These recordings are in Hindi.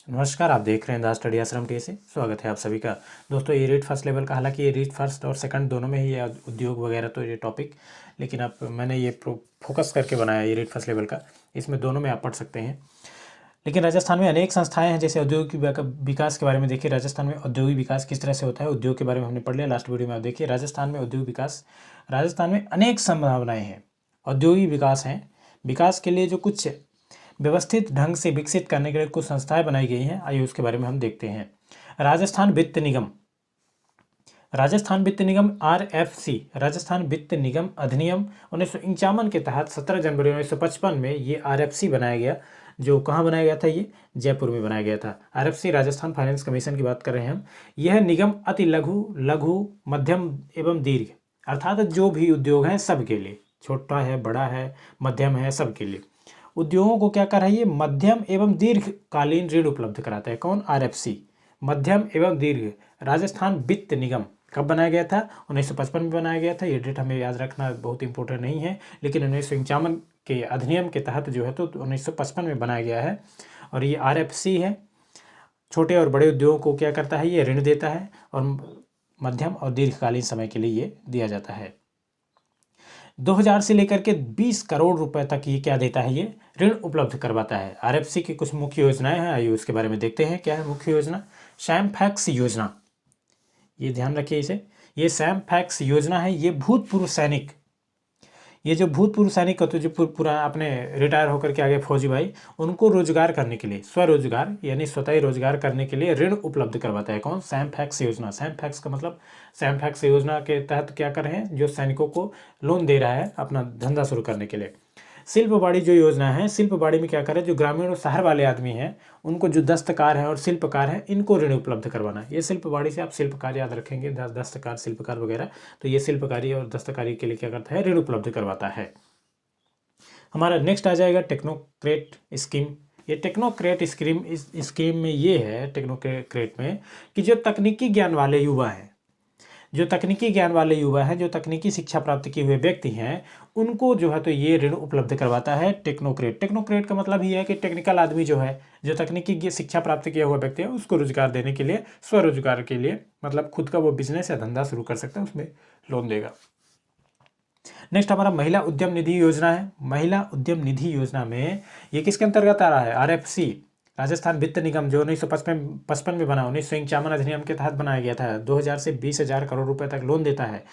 नमस्कार, आप देख रहे हैं द स्टडी आश्रम टी से। स्वागत है आप सभी का। दोस्तों, ये रीड फर्स्ट लेवल का, हालांकि ये रीड फर्स्ट और सेकंड दोनों में ही है उद्योग वगैरह, तो ये टॉपिक, लेकिन आप मैंने ये फोकस करके बनाया ये रीड फर्स्ट लेवल का। इसमें दोनों में आप पढ़ सकते हैं। लेकिन राजस्थान में अनेक संस्थाएं हैं, जैसे औद्योगिक विकास के बारे में देखिए। राजस्थान में औद्योगिक विकास किस तरह से होता है, उद्योग के बारे में हमने पढ़ लिया लास्ट वीडियो में। आप देखिए राजस्थान में औद्योगिक विकास, राजस्थान में अनेक संभावनाएं हैं। औद्योगिक विकास हैं, विकास के लिए जो कुछ व्यवस्थित ढंग से विकसित करने के लिए कुछ संस्थाएं बनाई गई हैं। आइए उसके बारे में हम देखते हैं। राजस्थान वित्त निगम, राजस्थान वित्त निगम RFC, राजस्थान वित्त निगम अधिनियम 1951 के तहत 17 जनवरी 1955 में ये RFC बनाया गया। जो कहाँ बनाया गया था? ये जयपुर में बनाया गया था। RFC राजस्थान फाइनेंस कमीशन की बात कर रहे हैं हम। यह निगम अति लघु मध्यम एवं दीर्घ, अर्थात जो भी उद्योग हैं सबके लिए, छोटा है बड़ा है मध्यम है सबके लिए, उद्योगों को क्या कर रहा है? ये मध्यम एवं दीर्घकालीन ऋण उपलब्ध कराता है। कौन? RFC, मध्यम एवं दीर्घ। राजस्थान वित्त निगम कब बनाया गया था? 1955 में बनाया गया था। ये डेट हमें याद रखना बहुत इंपॉर्टेंट नहीं है, लेकिन 1951 के अधिनियम के तहत जो है तो 1955 में बनाया गया है। और ये RFC है। छोटे और बड़े उद्योगों को क्या करता है? ये ऋण देता है और मध्यम और दीर्घकालीन समय के लिए ये दिया जाता है। 2000 से लेकर के 20 करोड़ रुपए तक ये क्या देता है? ये ऋण उपलब्ध करवाता है। RFC की कुछ मुख्य योजनाएं हैं, आइए उसके बारे में देखते हैं। क्या है मुख्य योजना? सैमफैक्स योजना, ये ध्यान रखिए इसे। ये सैमफैक्स योजना है। ये भूतपूर्व सैनिक, ये जो भूतपूर्व सैनिक होते, जो पूरा अपने रिटायर होकर के आगे फौजी भाई, उनको रोजगार करने के लिए, स्वरोजगार यानी स्वतः रोजगार करने के लिए ऋण उपलब्ध करवाता है। कौन? सैमफैक्स योजना। सैमफैक्स का मतलब, सैमफैक्स योजना के तहत क्या कर रहे हैं? जो सैनिकों को लोन दे रहा है अपना धंधा शुरू करने के लिए। शिल्पबाड़ी जो योजना है, शिल्पबाड़ी में क्या करें? जो ग्रामीण और शहर वाले आदमी हैं उनको, जो दस्तकार हैं और शिल्पकार हैं, इनको ऋण उपलब्ध करवाना। ये शिल्पबाड़ी से आप शिल्पकार याद रखेंगे, दस्तकार शिल्पकार वगैरह, तो ये शिल्पकारी और दस्तकारी के लिए क्या करता है? ऋण उपलब्ध करवाता है। हमारा नेक्स्ट आ जाएगा टेक्नोक्रेट स्कीम। ये टेक्नोक्रेट स्कीम, इस स्कीम में ये है टेक्नोक्रेट में कि जो तकनीकी ज्ञान वाले युवा हैं, जो तकनीकी ज्ञान वाले युवा हैं, जो तकनीकी शिक्षा प्राप्त किए हुए व्यक्ति हैं, उनको जो है तो ये ऋण उपलब्ध करवाता है टेक्नोक्रेट। टेक्नोक्रेट का मतलब ये है कि टेक्निकल आदमी जो है, जो तकनीकी शिक्षा प्राप्त किया हुआ व्यक्ति है, उसको रोजगार देने के लिए, स्वरोजगार के लिए, मतलब खुद का वो बिजनेस या धंधा शुरू कर सकता है, उसमें लोन देगा। नेक्स्ट हमारा महिला उद्यम निधि योजना है। महिला उद्यम निधि योजना में ये किसके अंतर्गत आ रहा है? RFC, राजस्थान वित्त निगम, जो 1955 में बना, 1951 अधिनियम के तहत बनाया गया था। 2000 से 20,000 करोड़ रुपए तक लोन देता है।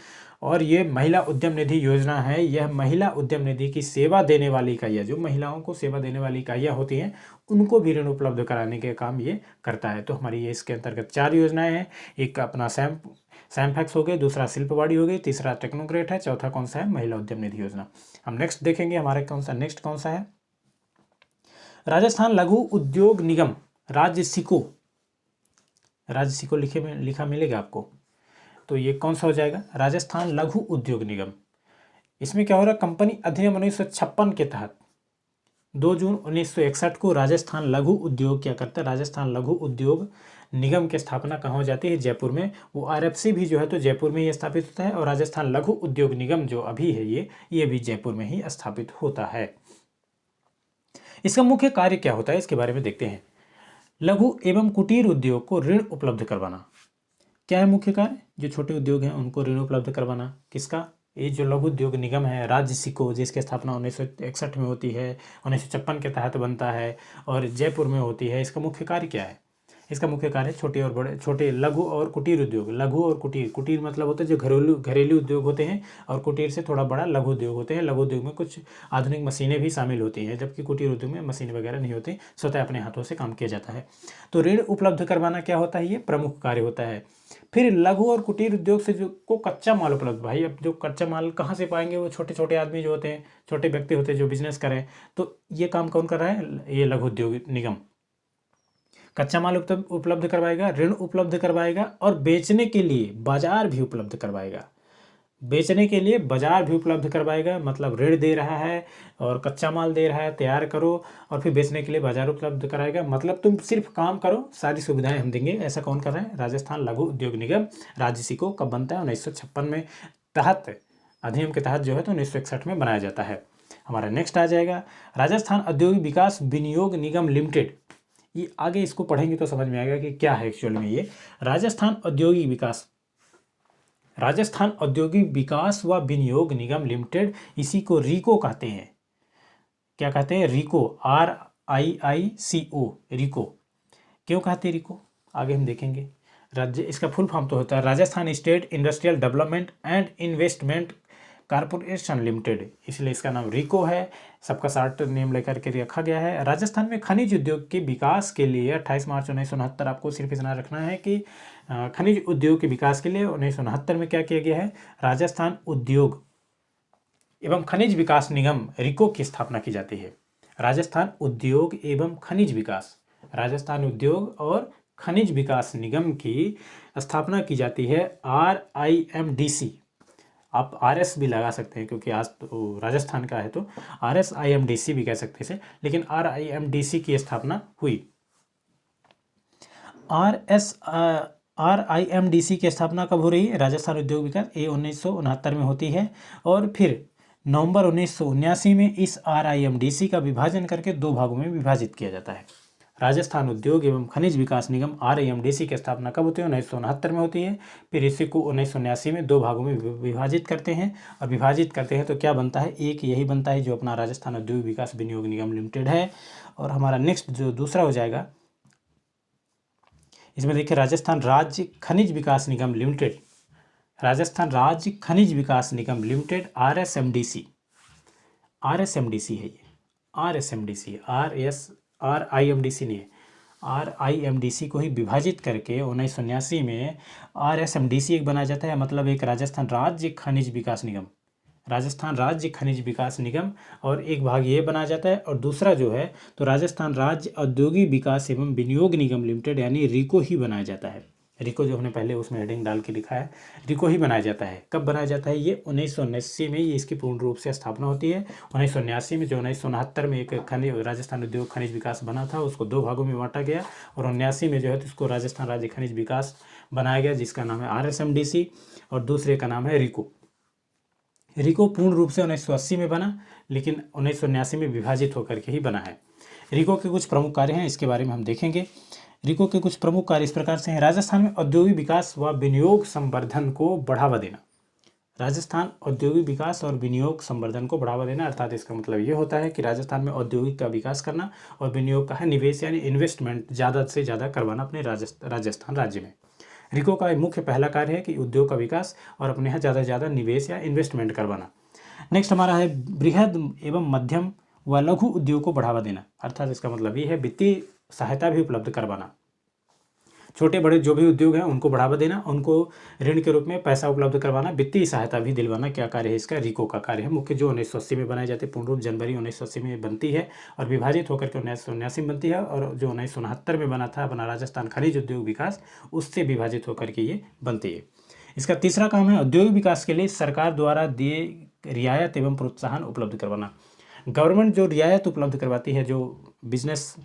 और ये महिला उद्यम निधि योजना है। यह महिला उद्यम निधि की सेवा देने वाली इकाइयाँ, जो महिलाओं को सेवा देने वाली इकाइयाँ होती हैं, उनको भी ऋण उपलब्ध कराने के काम ये करता है। तो हमारी ये इसके अंतर्गत 4 योजनाएं हैं। एक अपना सैमफैक्स हो गए, दूसरा शिल्पबाड़ी हो गई, तीसरा टेक्नोक्रेट है, चौथा कौन सा है? महिला उद्यम निधि योजना। हम नेक्स्ट देखेंगे हमारे नेक्स्ट कौन सा है? राजस्थान लघु उद्योग निगम, राज्यसिको, राज्यसिको लिखा मिलेगा आपको। तो ये कौन सा हो जाएगा? राजस्थान लघु उद्योग निगम। इसमें क्या हो रहा है? कंपनी अधिनियम 1956 के तहत 2 जून 1961 को राजस्थान लघु उद्योग क्या करता है? राजस्थान लघु उद्योग निगम की स्थापना कहाँ हो जाती है? जयपुर में। वो RFC भी जो है तो जयपुर में ही स्थापित होता है, और राजस्थान लघु उद्योग निगम जो अभी है ये भी जयपुर में ही स्थापित होता है। इसका मुख्य कार्य क्या होता है, इसके बारे में देखते हैं। लघु एवं कुटीर उद्योग को ऋण उपलब्ध करवाना। क्या है मुख्य कार्य? जो छोटे उद्योग हैं उनको ऋण उपलब्ध करवाना। किसका? ये जो लघु उद्योग निगम है, राज्यसिको, जिसकी स्थापना 1961 में होती है, 1956 के तहत बनता है और जयपुर में होती है। इसका मुख्य कार्य क्या है? इसका मुख्य कार्य छोटे और बड़े, छोटे लघु और कुटीर उद्योग। लघु और कुटीर, कुटीर मतलब होता है जो घरेलू उद्योग होते हैं, और कुटीर से थोड़ा बड़ा लघु उद्योग होते हैं। लघु उद्योग में कुछ आधुनिक मशीनें भी शामिल होती हैं, जबकि कुटीर उद्योग में मशीन वगैरह नहीं होती, स्वतः अपने हाथों से काम किया जाता है। तो ऋण उपलब्ध करवाना क्या होता है? ये प्रमुख कार्य होता है। फिर लघु और कुटीर उद्योग से जो को कच्चा माल उपलब्ध, भाई अब जो कच्चा माल कहाँ से पाएंगे? वो छोटे छोटे आदमी जो होते हैं, छोटे व्यक्ति होते हैं जो बिजनेस करें। तो ये काम कौन कर रहा है? ये लघु उद्योग निगम कच्चा माल उपलब्ध करवाएगा, ऋण उपलब्ध करवाएगा, और बेचने के लिए बाजार भी उपलब्ध करवाएगा। बेचने के लिए बाजार भी उपलब्ध करवाएगा, मतलब ऋण दे रहा है और कच्चा माल दे रहा है, तैयार करो, और फिर बेचने के लिए बाजार उपलब्ध कराएगा। मतलब तुम सिर्फ काम करो, सारी सुविधाएं हम देंगे। ऐसा कौन कर रहा है? राजस्थान लघु उद्योग निगम, राज्यसिको। कब बनता है? 1956 में तहत, अधिनियम के तहत जो है तो 1961 में बनाया जाता है। हमारा नेक्स्ट आ जाएगा राजस्थान औद्योगिक विकास विनियोग निगम लिमिटेड। ये आगे इसको पढ़ेंगे तो समझ में आएगा कि क्या है एक्चुअल में ये। राजस्थान औद्योगिक विकास, राजस्थान औद्योगिक विकास व विनियोग निगम लिमिटेड, इसी को रीको कहते हैं। क्या कहते हैं? रीको, RIICO, रीको। क्यों कहते हैं रीको, आगे हम देखेंगे। राज्य, इसका फुल फॉर्म तो होता है Rajasthan state industrial development and investment corporation limited, इसलिए इसका नाम रीको है। सबका शॉर्ट नेम लेकर के रखा गया है। राजस्थान में खनिज उद्योग के विकास के लिए 28 मार्च 1969, आपको सिर्फ इतना रखना है कि खनिज उद्योग के विकास के लिए 1969 में क्या किया गया है, राजस्थान उद्योग एवं खनिज विकास निगम रिको की स्थापना की जाती है। राजस्थान उद्योग एवं खनिज विकास, राजस्थान उद्योग और खनिज विकास निगम की स्थापना की जाती है RIMDC। आप RS भी लगा सकते हैं क्योंकि आज तो राजस्थान का है, तो RSIMDC भी कह सकते हैं इसे, लेकिन RIMDC की स्थापना हुई। RIMDC की स्थापना कब हो रही है? राजस्थान उद्योग विकास, ये 1969 में होती है। और फिर नवंबर 1979 में इस RIMDC का विभाजन करके दो भागों में विभाजित किया जाता है। राजस्थान उद्योग एवं खनिज विकास निगम RIMDC की स्थापना कब होती है? 1969 में होती है। फिर इसी को 1979 में दो भागों में विभाजित करते हैं, और विभाजित करते हैं तो क्या बनता है? एक यही बनता है जो अपना राजस्थान औद्योगिक विकास विनियोग निगम लिमिटेड है। और हमारा नेक्स्ट जो दूसरा हो जाएगा, इसमें देखिए राजस्थान राज्य खनिज विकास निगम लिमिटेड, राजस्थान राज्य खनिज विकास निगम लिमिटेड RSMDC, RSMDC है ये, RSMDC, RIMDC नहीं है, RIMDC को ही विभाजित करके 1979 में RSMDC एक बनाया जाता है। मतलब एक राजस्थान राज्य खनिज विकास निगम, राजस्थान राज्य खनिज विकास निगम, और एक भाग ये बनाया जाता है। और दूसरा जो है तो राजस्थान राज्य औद्योगिक विकास एवं विनियोग निगम लिमिटेड यानी रीको ही बनाया जाता है। रीको जो हमने पहले उसमें हेडिंग डाल के लिखा है, रीको ही बनाया जाता है। कब बनाया जाता है? ये 1979 में ये इसकी पूर्ण रूप से स्थापना होती है। 1979 में जो 1969 में एक खनिज राजस्थान उद्योग खनिज विकास बना था, उसको दो भागों में बांटा गया, और 79 में जो है तो इसको राजस्थान राज्य खनिज विकास बनाया गया, जिसका नाम है RSMDC, और दूसरे का नाम है रीको। रीको पूर्ण रूप से 1980 में बना, लेकिन 1979 में विभाजित होकर के ही बना है। रीको के कुछ प्रमुख कार्य हैं, इसके बारे में हम देखेंगे। रीको के कुछ प्रमुख कार्य इस प्रकार से हैं। राजस्थान में औद्योगिक विकास व विनियोग संवर्धन को बढ़ावा देना, राजस्थान औद्योगिक विकास और विनियोग संवर्धन को बढ़ावा देना, अर्थात इसका मतलब ये होता है कि राजस्थान में औद्योगिक का विकास करना और विनियोग का है निवेश यानी इन्वेस्टमेंट ज़्यादा से ज़्यादा करवाना अपने राजस्थान राज्य में। रिको का मुख्य पहला कार्य है कि उद्योग का विकास और अपने यहाँ ज़्यादा से ज़्यादा निवेश या इन्वेस्टमेंट करवाना। नेक्स्ट हमारा है बृहद एवं मध्यम व लघु उद्योग को बढ़ावा देना, अर्थात इसका मतलब ये है वित्तीय सहायता भी उपलब्ध करवाना। छोटे बड़े जो भी उद्योग हैं उनको बढ़ावा देना, उनको ऋण के रूप में पैसा उपलब्ध करवाना, वित्तीय सहायता भी दिलवाना, क्या कार्य है इसका? रीको का कार्य है मुख्य, जो 1980 में बनाए जाते, पूर्ण रूप जनवरी 1980 में बनती है और विभाजित होकर के 1979 में बनती है। और जो 1969 में बना था अपना राजस्थान खनिज उद्योग विकास, उससे विभाजित होकर के ये बनती है। इसका तीसरा काम है औद्योगिक विकास के लिए सरकार द्वारा दिए रियायत एवं प्रोत्साहन उपलब्ध करवाना। गवर्नमेंट जो रियायत उपलब्ध करवाती है, जो बिजनेस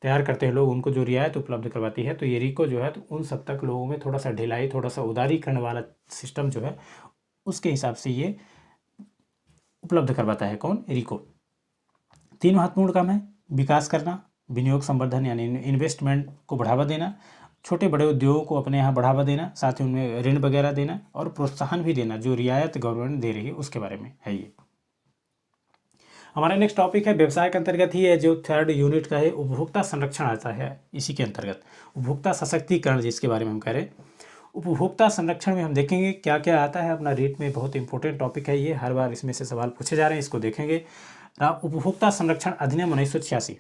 तैयार करते हैं लोग, उनको जो रियायत उपलब्ध करवाती है, तो ये रीको जो है तो उन सब तक लोगों में थोड़ा सा ढिलाई, थोड़ा सा उदारीकरण वाला सिस्टम जो है उसके हिसाब से ये उपलब्ध करवाता है। कौन? रीको। तीन महत्वपूर्ण काम है, विकास करना, विनियोग संवर्धन यानी इन्वेस्टमेंट को बढ़ावा देना, छोटे बड़े उद्योगों को अपने यहाँ बढ़ावा देना, साथ ही उनमें ऋण वगैरह देना और प्रोत्साहन भी देना, जो रियायत गवर्नमेंट दे रही है उसके बारे में है ये। हमारा नेक्स्ट टॉपिक है व्यवसाय के अंतर्गत ही है, जो थर्ड यूनिट का है, उपभोक्ता संरक्षण आता है इसी के अंतर्गत, उपभोक्ता सशक्तिकरण जिसके बारे में हम कह रहे हैं। उपभोक्ता संरक्षण में हम देखेंगे क्या क्या आता है, अपना रीट में बहुत इंपॉर्टेंट टॉपिक है ये, हर बार इसमें से सवाल पूछे जा रहे हैं, इसको देखेंगे। उपभोक्ता संरक्षण अधिनियम 1986,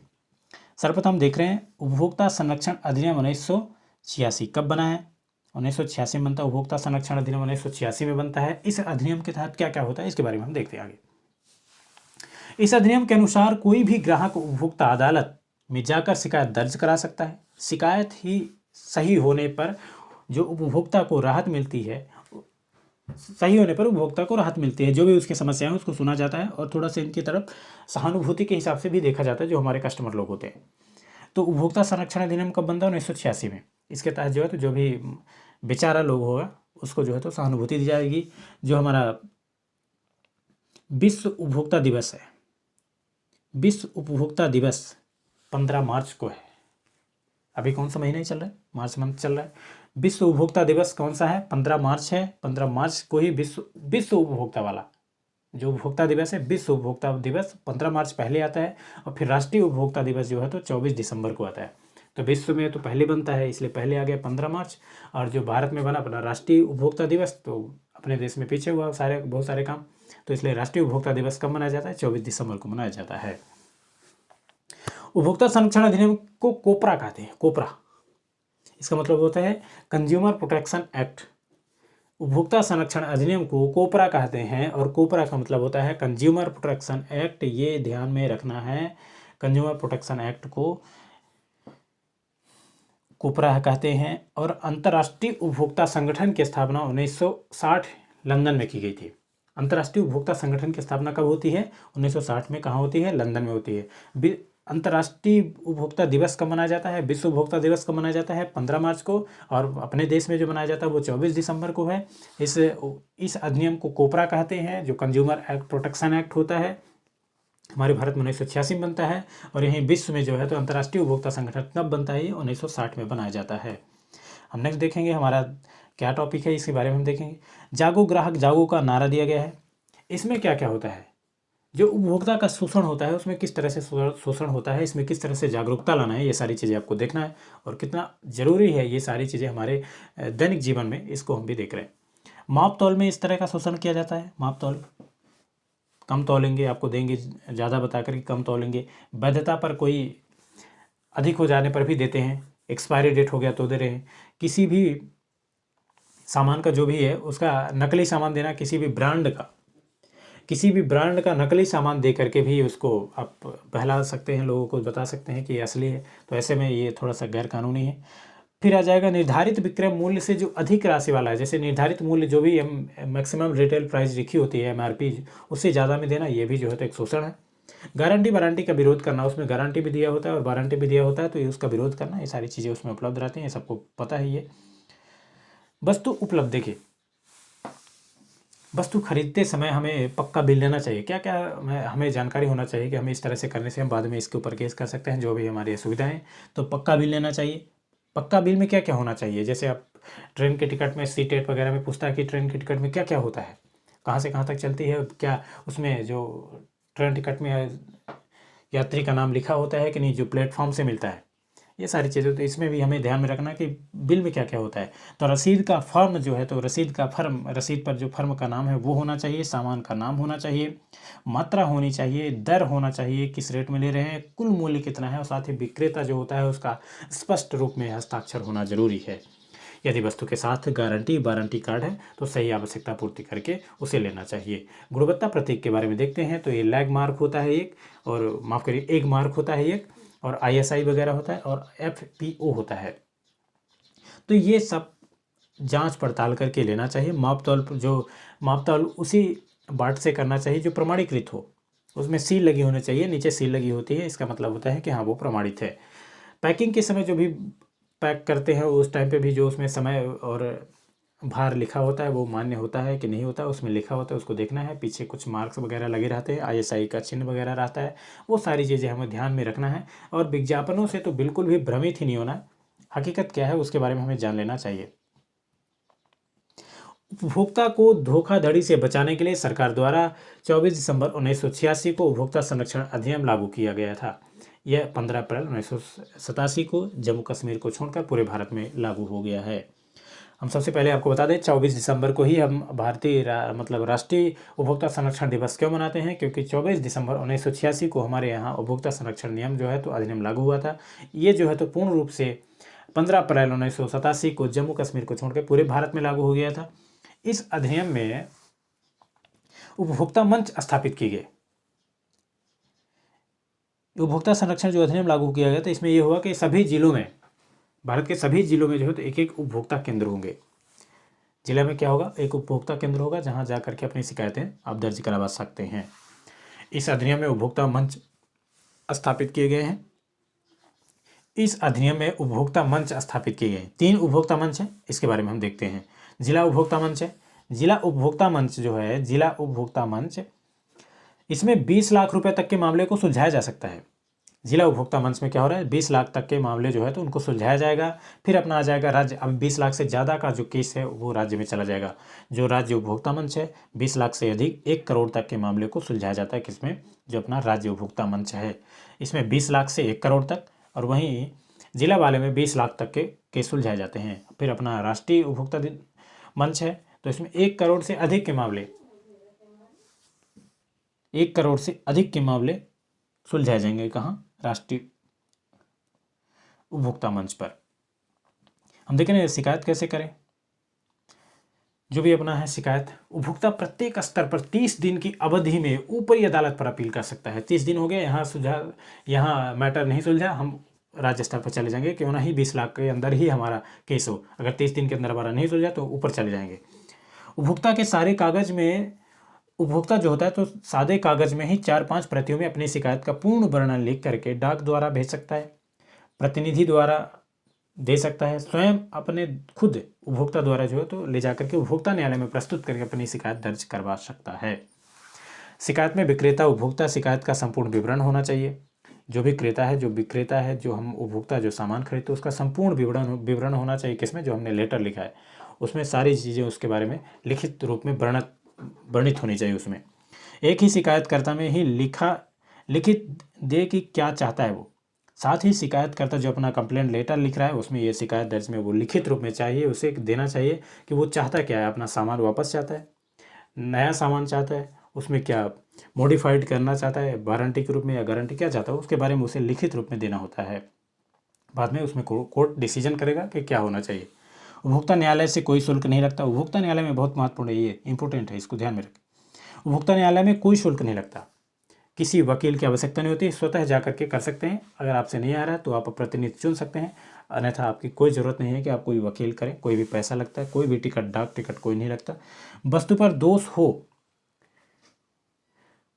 सर्वप्रथम देख रहे हैं उपभोक्ता संरक्षण अधिनियम 1986 कब बना है? 1986 में बनता है उपभोक्ता संरक्षण अधिनियम, 1986 में बनता है। इस अधिनियम के तहत क्या क्या होता है इसके बारे में हम देखते हैं आगे। इस अधिनियम के अनुसार कोई भी ग्राहक उपभोक्ता अदालत में जाकर शिकायत दर्ज करा सकता है। शिकायत ही सही होने पर जो उपभोक्ता को राहत मिलती है, सही होने पर उपभोक्ता को राहत मिलती है, जो भी उसकी समस्याएं उसको सुना जाता है और थोड़ा सा इनकी तरफ सहानुभूति के हिसाब से भी देखा जाता है जो हमारे कस्टमर लोग होते हैं। तो उपभोक्ता संरक्षण अधिनियम कब बनता है? 1986 में। इसके तहत जो है तो जो भी बेचारा लोग होगा उसको जो है तो सहानुभूति दी जाएगी। जो हमारा विश्व उपभोक्ता दिवस है, विश्व उपभोक्ता दिवस 15 मार्च को है, अभी कौन सा महीना ही चल रहा है, मार्च मंथ चल रहा है। विश्व उपभोक्ता दिवस कौन सा है, 15 मार्च है। 15 मार्च को ही विश्व उपभोक्ता वाला जो उपभोक्ता दिवस है, विश्व उपभोक्ता दिवस 15 मार्च पहले आता है, और फिर राष्ट्रीय उपभोक्ता दिवस जो है तो 24 दिसंबर को आता है। तो विश्व में तो पहले बनता है, इसलिए पहले आ गया 15 मार्च, और जो भारत में बना अपना राष्ट्रीय उपभोक्ता दिवस, तो अपने देश में पीछे हुआ बहुत सारे काम, तो इसलिए राष्ट्रीय उपभोक्ता दिवस कब मनाया जाता है, 24 दिसंबर को मनाया जाता है। उपभोक्ता संरक्षण अधिनियम को कोपरा कहते हैं, कोपरा, इसका मतलब होता है कंज्यूमर प्रोटेक्शन एक्ट। उपभोक्ता संरक्षण अधिनियम को कोपरा कहते हैं, और कोपरा का मतलब होता है कंज्यूमर प्रोटेक्शन एक्ट, ये ध्यान में रखना है। कंज्यूमर प्रोटेक्शन एक्ट को कोपरा कहते हैं। और अंतर्राष्ट्रीय उपभोक्ता संगठन की स्थापना 1960 लंदन में की गई थी। अंतर्राष्ट्रीय उपभोक्ता संगठन की स्थापना कब होती है, 1960 में। कहाँ होती है, लंदन में होती है। अंतर्राष्ट्रीय उपभोक्ता दिवस कब मनाया जाता है, विश्व उपभोक्ता दिवस कब मनाया जाता है, 15 मार्च को, और अपने देश में जो मनाया जाता है वो 24 दिसंबर को है। इस अधिनियम को कोपरा कहते हैं, जो कंज्यूमर एक्ट प्रोटेक्शन एक्ट होता है, हमारे भारत में 1986 में बनता है। और यहीं विश्व में जो है तो अंतर्राष्ट्रीय उपभोक्ता संगठन कब बनता है, 1960 में बनाया जाता है। हम नेक्स्ट देखेंगे हमारा क्या टॉपिक है, इसके बारे में हम देखेंगे। जागो ग्राहक जागो का नारा दिया गया है। इसमें क्या क्या होता है, जो उपभोक्ता का शोषण होता है उसमें किस तरह से शोषण होता है, इसमें किस तरह से जागरूकता लाना है, ये सारी चीज़ें आपको देखना है, और कितना ज़रूरी है ये सारी चीज़ें हमारे दैनिक जीवन में, इसको हम भी देख रहे हैं। माप तौल में इस तरह का शोषण किया जाता है। माप तौल, कम तौलेंगे, आपको देंगे ज़्यादा बता कर कि कम तौलेंगे। वैधता पर कोई अधिक हो जाने पर भी देते हैं, एक्सपायरी डेट हो गया तो दे रहे हैं। किसी भी सामान का जो भी है उसका नकली सामान देना, किसी भी ब्रांड का नकली सामान दे करके भी उसको आप बहला सकते हैं, लोगों को बता सकते हैं कि ये असली है, तो ऐसे में ये थोड़ा सा गैर कानूनी है। फिर आ जाएगा निर्धारित विक्रय मूल्य से जो अधिक राशि वाला है, जैसे निर्धारित मूल्य जो भी मैक्सिमम रिटेल प्राइस लिखी होती है MRP, उससे ज़्यादा में देना, ये भी जो है तो एक शोषण है। गारंटी वारंटी का विरोध करना, उसमें गारंटी भी दिया होता है और वारंटी भी दिया होता है, तो ये उसका विरोध करना, ये सारी चीज़ें उसमें उपलब्ध रहती हैं, सबको पता है ये। वस्तु उपलब्ध, देखिए वस्तु खरीदते समय हमें पक्का बिल लेना चाहिए। क्या क्या हमें जानकारी होना चाहिए कि हमें इस तरह से करने से हम बाद में इसके ऊपर केस कर सकते हैं, जो भी हमारी सुविधाएं। तो पक्का बिल लेना चाहिए। पक्का बिल में क्या क्या होना चाहिए, जैसे आप ट्रेन के टिकट में सीटेट वगैरह में पूछता है कि ट्रेन के टिकट में क्या क्या होता है, कहाँ से कहाँ तक चलती है, क्या उसमें जो ट्रेन टिकट में यात्री का नाम लिखा होता है कि नहीं, जो प्लेटफॉर्म से मिलता है, ये सारी चीज़ें। तो इसमें भी हमें ध्यान में रखना कि बिल में क्या क्या होता है। तो रसीद का फर्म जो है, तो रसीद पर जो फर्म का नाम है वो होना चाहिए, सामान का नाम होना चाहिए, मात्रा होनी चाहिए, दर होना चाहिए, किस रेट में ले रहे हैं, कुल मूल्य कितना है, और साथ ही विक्रेता जो होता है उसका स्पष्ट रूप में हस्ताक्षर होना जरूरी है। यदि वस्तु के साथ वारंटी कार्ड है तो सही आवश्यकता पूर्ति करके उसे लेना चाहिए। गुणवत्ता प्रतीक के बारे में देखते हैं, तो ये लैग मार्क होता है एक, और माफ़ करिए एग मार्क होता है एक, और ISI वगैरह होता है, और FPO होता है। तो ये सब जांच पड़ताल करके लेना चाहिए। माप तौल उसी बाट से करना चाहिए जो प्रमाणीकृत हो, उसमें सील लगी होनी चाहिए, नीचे सील लगी होती है, इसका मतलब होता है कि हाँ वो प्रमाणित है। पैकिंग के समय जो भी पैक करते हैं उस टाइम पे भी जो उसमें समय और भार लिखा होता है वो मान्य होता है कि नहीं होता है, उसमें लिखा होता है, उसको देखना है। पीछे कुछ मार्क्स वगैरह लगे रहते हैं, ISI का चिन्ह वगैरह रहता है, वो सारी चीज़ें हमें ध्यान में रखना है। और विज्ञापनों से तो बिल्कुल भी भ्रमित ही नहीं होना, हकीकत क्या है उसके बारे में हमें जान लेना चाहिए। उपभोक्ता को धोखाधड़ी से बचाने के लिए सरकार द्वारा 24 दिसंबर 1986 को उपभोक्ता संरक्षण अधिनियम लागू किया गया था। यह 15 अप्रैल 1987 को जम्मू कश्मीर को छोड़कर पूरे भारत में लागू हो गया है। हम सबसे पहले आपको बता दें 24 दिसंबर को ही हम राष्ट्रीय उपभोक्ता संरक्षण दिवस क्यों मनाते हैं, क्योंकि 24 दिसंबर 1986 को हमारे यहाँ उपभोक्ता संरक्षण नियम जो है तो अधिनियम लागू हुआ था। ये जो है तो पूर्ण रूप से 15 अप्रैल 1987 को जम्मू कश्मीर को छोड़कर पूरे भारत में लागू हो गया था। इस अधिनियम में उपभोक्ता मंच स्थापित किए गए। उपभोक्ता संरक्षण जो अधिनियम लागू किया गया था, इसमें यह हुआ कि सभी जिलों में, भारत के सभी जिलों में जो है तो एक एक उपभोक्ता केंद्र होंगे। जिले में क्या होगा, एक उपभोक्ता केंद्र होगा जहां जाकर के अपनी शिकायतें आप दर्ज करवा सकते हैं। इस अधिनियम में उपभोक्ता मंच स्थापित किए गए हैं। इस अधिनियम में उपभोक्ता मंच स्थापित किए गए 3 उपभोक्ता मंच हैं, इसके बारे में हम देखते हैं। जिला उपभोक्ता मंच है। जिला उपभोक्ता मंच जो है, जिला उपभोक्ता मंच, इसमें 20 लाख रुपए तक के मामले को सुलझाया जा सकता है। जिला उपभोक्ता मंच में क्या हो रहा है, 20 लाख तक के मामले जो है तो उनको सुलझाया जाएगा। फिर अपना आ जाएगा राज्य, अब 20 लाख से ज़्यादा का जो केस है वो राज्य में चला जाएगा। जो राज्य उपभोक्ता मंच है 20 लाख से अधिक 1 करोड़ तक के मामले को सुलझाया जाता है, किसमें, जो अपना राज्य उपभोक्ता मंच है इसमें 20 लाख से 1 करोड़ तक, और वहीं जिला वाले में 20 लाख तक के केस सुलझाए जाते हैं। फिर अपना राष्ट्रीय उपभोक्ता मंच है तो इसमें 1 करोड़ से अधिक के मामले, 1 करोड़ से अधिक के मामले सुलझाए जाएंगे कहाँ, राष्ट्रीय उपभोक्ता मंच पर। हम देखें ना शिकायत कैसे करें। जो भी अपना है शिकायत, उपभोक्ता प्रत्येक स्तर पर 30 दिन की अवधि में ऊपरी अदालत पर अपील कर सकता है। 30 दिन हो गए, यहाँ मैटर नहीं सुलझा, हम राज्य स्तर पर चले जाएंगे, क्यों ना ही 20 लाख के अंदर ही हमारा केस हो। अगर 30 दिन के अंदर हमारा नहीं सुलझा तो ऊपर चले जाएंगे। उपभोक्ता के सारे कागज में, उपभोक्ता जो होता है तो सादे कागज में ही 4-5 प्रतियों में अपनी शिकायत का पूर्ण वर्णन लिख करके डाक द्वारा भेज सकता है, प्रतिनिधि द्वारा दे सकता है, स्वयं अपने खुद उपभोक्ता द्वारा जो है तो ले जाकर के उपभोक्ता न्यायालय में प्रस्तुत करके अपनी शिकायत दर्ज करवा सकता है। शिकायत में विक्रेता उपभोक्ता शिकायत का संपूर्ण विवरण होना चाहिए। जो भी क्रेता है, जो विक्रेता है, जो हम उपभोक्ता जो सामान खरीदते उसका संपूर्ण विवरण होना चाहिए, किसमें, जो हमने लेटर लिखा है उसमें सारी चीज़ें उसके बारे में लिखित रूप में वर्णित होनी चाहिए। उसमें एक ही शिकायतकर्ता में ही लिखित दे कि क्या चाहता है वो। साथ ही शिकायतकर्ता जो अपना कंप्लेंट लेटर लिख रहा है उसमें ये शिकायत दर्ज में वो लिखित रूप में चाहिए, उसे देना चाहिए कि वो चाहता क्या है। अपना सामान वापस चाहता है, नया सामान चाहता है, उसमें क्या मॉडिफाइड करना चाहता है वारंटी के रूप में, या गारंटी क्या चाहता है, उसके बारे में उसे लिखित रूप में देना होता है। बाद में उसमें कोर्ट डिसीजन करेगा कि क्या होना चाहिए। उपभोक्ता न्यायालय से कोई शुल्क नहीं लगता। उपभोक्ता न्यायालय में बहुत महत्वपूर्ण है, ये इंपॉर्टेंट है, इसको ध्यान में रखें। उपभोक्ता न्यायालय में कोई शुल्क नहीं लगता, किसी वकील की आवश्यकता नहीं होती, स्वतः जाकर के कर सकते हैं। अगर आपसे नहीं आ रहा है तो आप प्रतिनिधि चुन सकते हैं, अन्यथा आपकी कोई ज़रूरत नहीं है कि आप कोई वकील करें। कोई भी पैसा लगता है, कोई भी टिकट, डाक टिकट कोई नहीं लगता। वस्तु पर दोष हो,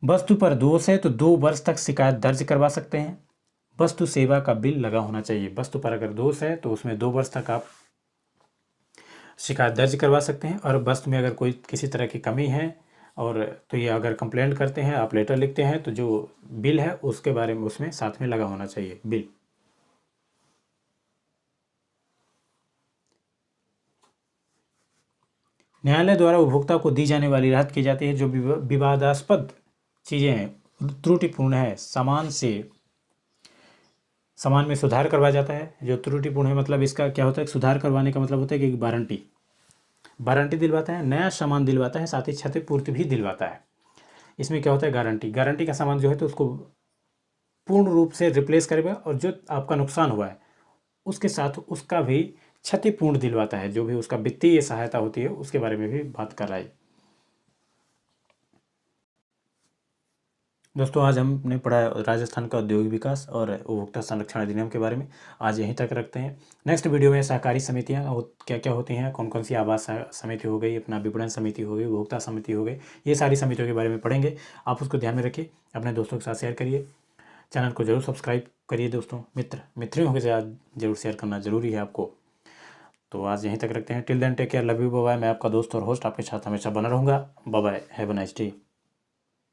वस्तु पर दोष है तो 2 वर्ष तक शिकायत दर्ज करवा सकते हैं। वस्तु सेवा का बिल लगा होना चाहिए। वस्तु पर अगर दोष है तो उसमें 2 वर्ष तक आप शिकायत दर्ज करवा सकते हैं। और वस्तु में अगर कोई किसी तरह की कमी है और तो ये अगर कंप्लेंट करते हैं, आप लेटर लिखते हैं, तो जो बिल है उसके बारे में उसमें साथ में लगा होना चाहिए बिल। न्यायालय द्वारा उपभोक्ता को दी जाने वाली राहत की जाती है। जो विवादास्पद चीज़ें हैं, त्रुटिपूर्ण है, सामान में सुधार करवाया जाता है। जो त्रुटिपूर्ण है मतलब इसका क्या होता है, सुधार करवाने का मतलब होता है कि वारंटी दिलवाता है, नया सामान दिलवाता है, साथ ही क्षतिपूर्ति भी दिलवाता है। इसमें क्या होता है, गारंटी का सामान जो है तो उसको पूर्ण रूप से रिप्लेस करेगा, और जो आपका नुकसान हुआ है उसके साथ उसका भी क्षतिपूर्ण दिलवाता है। जो भी उसका वित्तीय सहायता होती है उसके बारे में भी बात कर रहा है। दोस्तों आज हमने पढ़ा राजस्थान का औद्योगिक विकास और उपभोक्ता संरक्षण अधिनियम के बारे में। आज यहीं तक रखते हैं। नेक्स्ट वीडियो में सहकारी समितियां क्या क्या होती हैं, कौन कौन सी आवास समिति हो गई, अपना विपणन समिति हो गई, उपभोक्ता समिति हो गई, ये सारी समितियों के बारे में पढ़ेंगे। आप उसको ध्यान में रखिए, अपने दोस्तों के साथ शेयर करिए, चैनल को जरूर सब्सक्राइब करिए। दोस्तों मित्रों के साथ जरूर शेयर करना जरूरी है आपको। तो आज यहीं तक रखते हैं। Till then take care, love you, bye bye. मैं आपका दोस्त और होस्ट आपके साथ हमेशा बना रहूँगा। Bye bye, have a nice day.